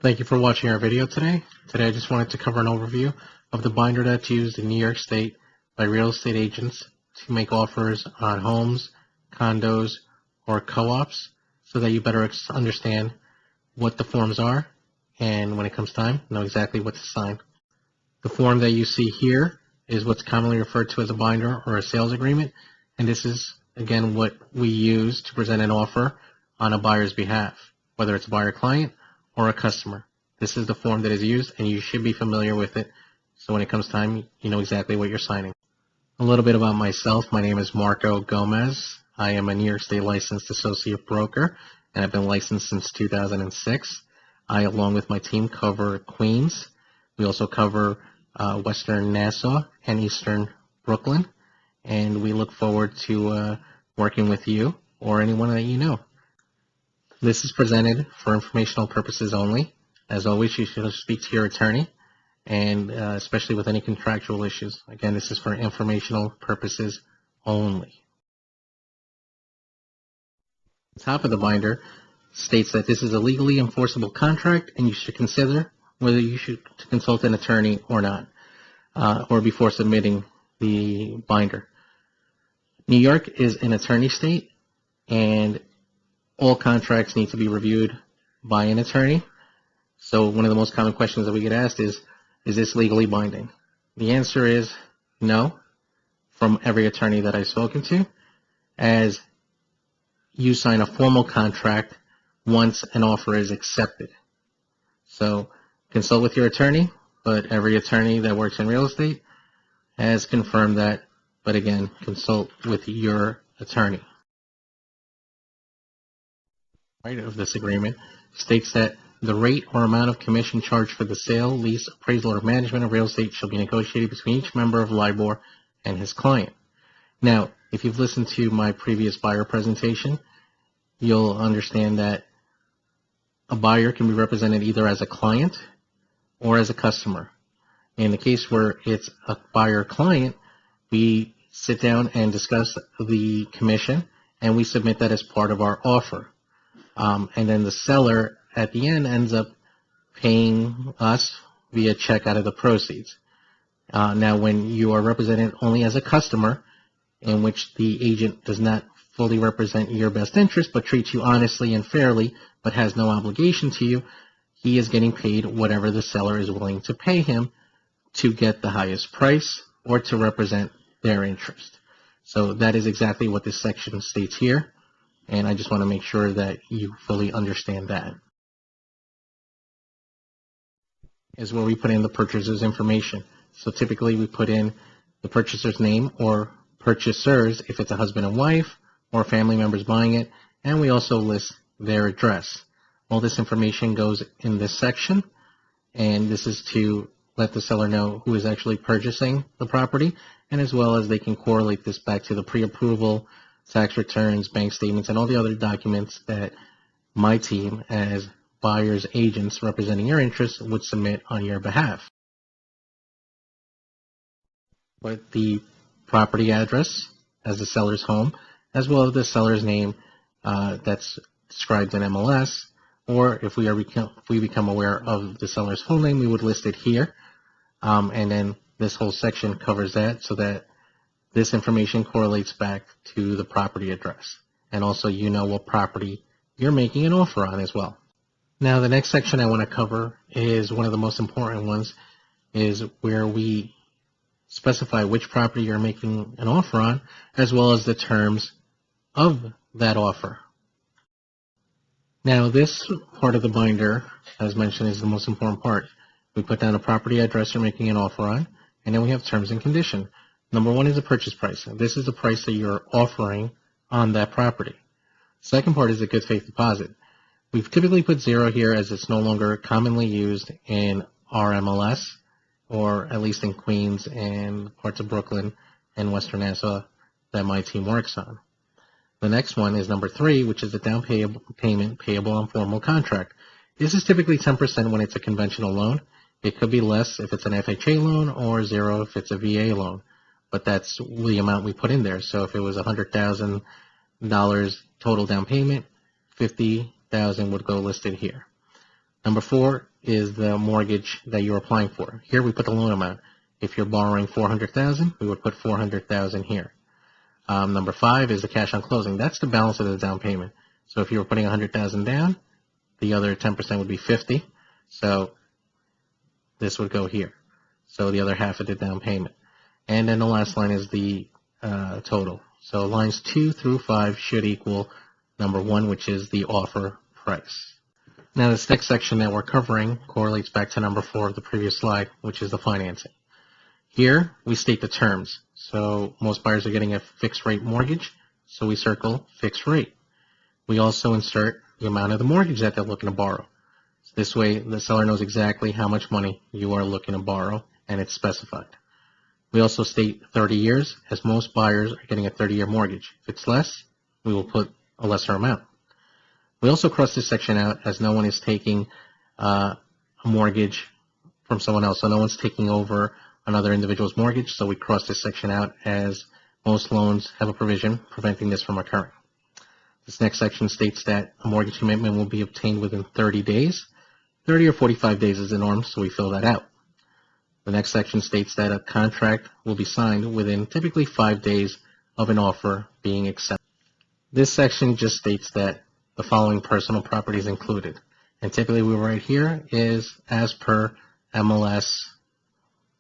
Thank you for watching our video today. Today I just wanted to cover an overview of the binder that's used in New York State by real estate agents to make offers on homes, condos, or co-ops so that you better understand what the forms are and when it comes time, know exactly what to sign. The form that you see here is what's commonly referred to as a binder or a sales agreement, and this is, again, what we use to present an offer on a buyer's behalf, whether it's a buyer-client or a customer. This is the form that is used, and you should be familiar with it, so when it comes time, you know exactly what you're signing. A little bit about myself. My name is Marco Gomez. I am a New York State licensed associate broker, and I've been licensed since 2006. I, along with my team, cover Queens. We also cover Western Nassau and Eastern Brooklyn, and we look forward to working with you or anyone that you know. This is presented for informational purposes only. As always, you should speak to your attorney, and especially with any contractual issues. Again, this is for informational purposes only. The top of the binder states that this is a legally enforceable contract, and you should consider whether you should consult an attorney or not, or before submitting the binder. New York is an attorney state, and all contracts need to be reviewed by an attorney. So one of the most common questions that we get asked is this legally binding? The answer is no, from every attorney that I've spoken to, as you sign a formal contract once an offer is accepted. So consult with your attorney, but every attorney that works in real estate has confirmed that. But again, consult with your attorney. Right of this agreement states that the rate or amount of commission charged for the sale, lease, appraisal, or management of real estate shall be negotiated between each member of LIBOR and his client. Now, if you've listened to my previous buyer presentation, you'll understand that a buyer can be represented either as a client or as a customer. In the case where it's a buyer-client, we sit down and discuss the commission, and we submit that as part of our offer. And then the seller at the end ends up paying us via check out of the proceeds. Now, when you are represented only as a customer, in which the agent does not fully represent your best interest but treats you honestly and fairly but has no obligation to you, he is getting paid whatever the seller is willing to pay him to get the highest price or to represent their interest. So that is exactly what this section states here, and I just want to make sure that you fully understand that. Is where we put in the purchaser's information. So typically we put in the purchaser's name or purchasers if it's a husband and wife or family members buying it, and we also list their address. All this information goes in this section, and this is to let the seller know who is actually purchasing the property, and as well as they can correlate this back to the pre-approval, tax returns, bank statements, and all the other documents that my team as buyer's agents representing your interests would submit on your behalf. But the property address as the seller's home, as well as the seller's name that's described in MLS, or if we become aware of the seller's full name, we would list it here. And then this whole section covers that so that this information correlates back to the property address. And also you know what property you're making an offer on as well. Now the next section I want to cover is one of the most important ones, is where we specify which property you're making an offer on, as well as the terms of that offer. Now this part of the binder, as mentioned, is the most important part. We put down a property address you're making an offer on, and then we have terms and condition. Number one is the purchase price. This is the price that you're offering on that property. Second part is the good faith deposit. We've typically put 0 here as it's no longer commonly used in our MLS, or at least in Queens and parts of Brooklyn and Western Nassau that my team works on. The next one is number 3, which is the down payment payable on formal contract. This is typically 10% when it's a conventional loan. It could be less if it's an FHA loan, or 0 if it's a VA loan. But that's the amount we put in there. So if it was $100,000 total down payment, $50,000 would go listed here. Number 4 is the mortgage that you're applying for. Here we put the loan amount. If you're borrowing $400,000, we would put $400,000 here. Number 5 is the cash on closing. That's the balance of the down payment. So if you were putting $100,000 down, the other 10% would be $50,000. So this would go here. So the other half of the down payment. And then the last line is the total. So lines 2 through 5 should equal number 1, which is the offer price. Now this next section that we're covering correlates back to number 4 of the previous slide, which is the financing. Here we state the terms. So most buyers are getting a fixed rate mortgage, so we circle fixed rate. We also insert the amount of the mortgage that they're looking to borrow. So this way the seller knows exactly how much money you are looking to borrow, and it's specified. We also state 30 years, as most buyers are getting a 30-year mortgage. If it's less, we will put a lesser amount. We also cross this section out as no one is taking a mortgage from someone else. So no one's taking over another individual's mortgage. So we cross this section out as most loans have a provision preventing this from occurring. This next section states that a mortgage commitment will be obtained within 30 days. 30 or 45 days is the norm, so we fill that out. The next section states that a contract will be signed within typically 5 days of an offer being accepted. This section just states that the following personal property is included. And typically we write here is as per MLS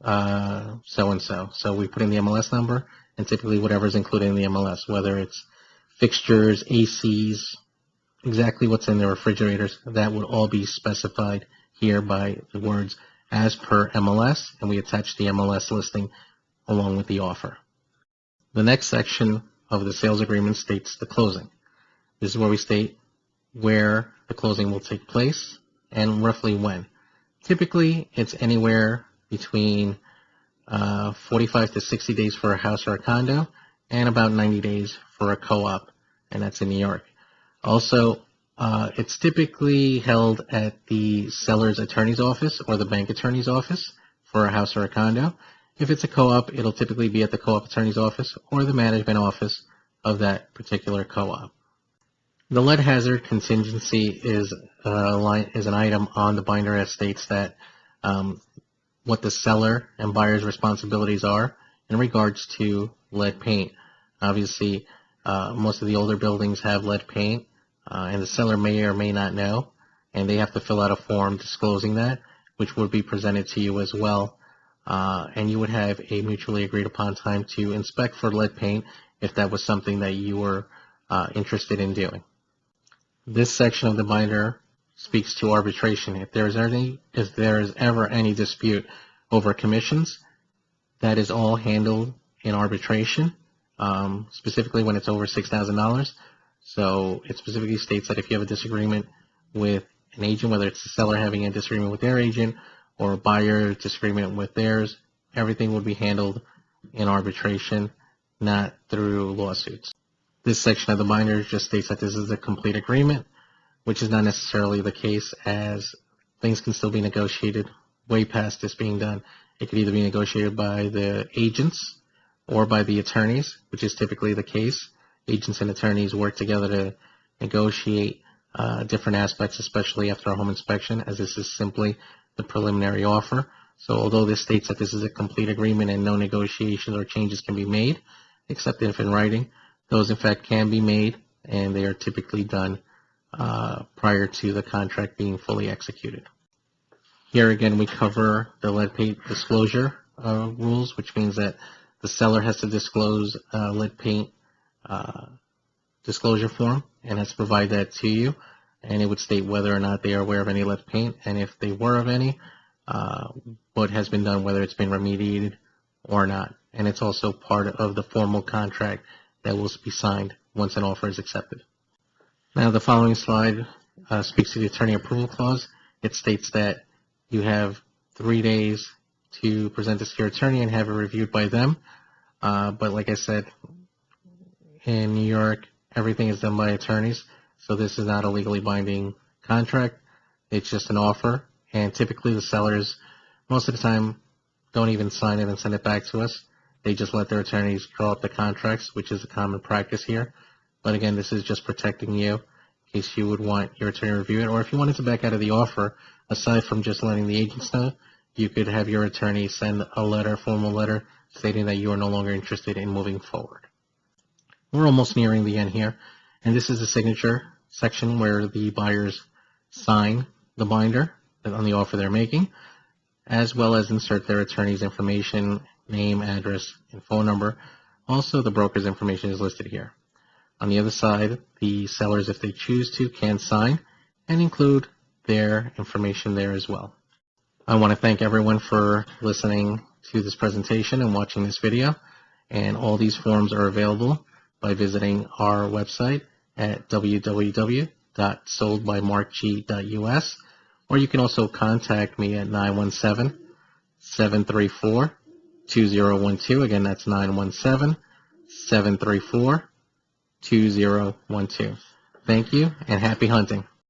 so-and-so. So we put in the MLS number and typically whatever is included in the MLS, whether it's fixtures, ACs, exactly what's in the refrigerators, that would all be specified here by the words as per MLS, and we attach the MLS listing along with the offer. The next section of the sales agreement states the closing. This is where we state where the closing will take place and roughly when. Typically, it's anywhere between 45 to 60 days for a house or a condo and about 90 days for a co-op, and that's in New York. Also, it's typically held at the seller's attorney's office or the bank attorney's office for a house or a condo. If it's a co-op, it'll typically be at the co-op attorney's office or the management office of that particular co-op. The lead hazard contingency is an item on the binder that states that what the seller and buyer's responsibilities are in regards to lead paint. Obviously, most of the older buildings have lead paint, and the seller may or may not know, and they have to fill out a form disclosing that, which would be presented to you as well. And you would have a mutually agreed upon time to inspect for lead paint if that was something that you were interested in doing. This section of the binder speaks to arbitration. If there is ever any dispute over commissions, that is all handled in arbitration, specifically when it's over $6,000. So it specifically states that if you have a disagreement with an agent, whether it's the seller having a disagreement with their agent or a buyer disagreement with theirs, everything would be handled in arbitration, not through lawsuits. This section of the binder just states that this is a complete agreement, which is not necessarily the case, as things can still be negotiated way past this being done. It could either be negotiated by the agents or by the attorneys, which is typically the case. Agents and attorneys work together to negotiate different aspects, especially after a home inspection, as this is simply the preliminary offer. So although this states that this is a complete agreement and no negotiations or changes can be made, except if in writing, those in fact can be made, and they are typically done prior to the contract being fully executed. Here again we cover the lead paint disclosure rules, which means that the seller has to disclose lead paint disclosure form and has to provide that to you, and it would state whether or not they are aware of any lead paint, and if they were of any, what has been done, whether it's been remediated or not. And it's also part of the formal contract that will be signed once an offer is accepted. Now the following slide speaks to the attorney approval clause. It states that you have 3 days to present this to your attorney and have it reviewed by them. But like I said, in New York, everything is done by attorneys, so this is not a legally binding contract. It's just an offer, and typically the sellers, most of the time, don't even sign it and send it back to us. They just let their attorneys draw up the contracts, which is a common practice here. But again, this is just protecting you in case you would want your attorney to review it, or if you wanted to back out of the offer, aside from just letting the agents know, you could have your attorney send a letter, formal letter, stating that you are no longer interested in moving forward. We're almost nearing the end here, and this is the signature section where the buyers sign the binder on the offer they're making, as well as insert their attorney's information, name, address, and phone number. Also, the broker's information is listed here. On the other side, the sellers, if they choose to, can sign and include their information there as well. I want to thank everyone for listening to this presentation and watching this video, and all these forms are available by visiting our website at www.soldbymarkg.us, or you can also contact me at 917-734-2012. Again, that's 917-734-2012. Thank you, and happy hunting.